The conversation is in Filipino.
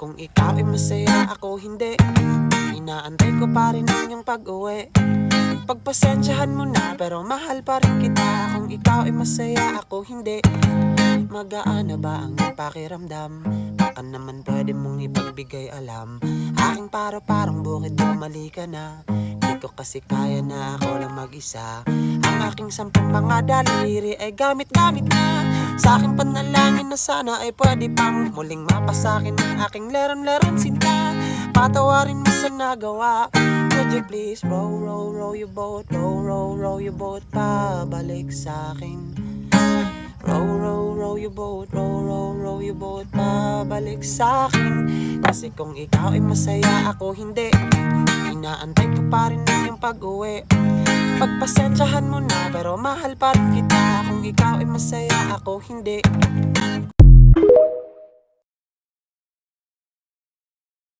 kung ikaw ay masaya, ako hindi. Inaantay ko pa rin ang iyong pag-uwi. Pagpasensyahan mo na, pero mahal pa rin kita. Kung ikaw ay masaya, ako hindi. Magaan na ba ang iyong pakiramdam? Baka naman pwede mong ipagbigay alam. Aking paro-parang bukid, bumali ka na. Di ko kasi kaya na ako lang mag-isa. Ang aking 10 mga daliri ay gamit-gamit na. Sa aking panalangin na sana ay pwede pang muling mapasakin ang aking leron-leron sinta. Patawarin mo sa nagawa. Would you please row, row, row your boat, row, row, row your boat, pabalik sa akin. Row, row, row your boat, row, row, row your boat, pabalik sa akin. Kasi kung ikaw ay masaya, ako hindi. Inaantay ko pa rin ang iyong pag-uwi. Pagpasensyahan mo na, pero mahal pa rin kita. Kung ikaw ay masaya, ako hindi.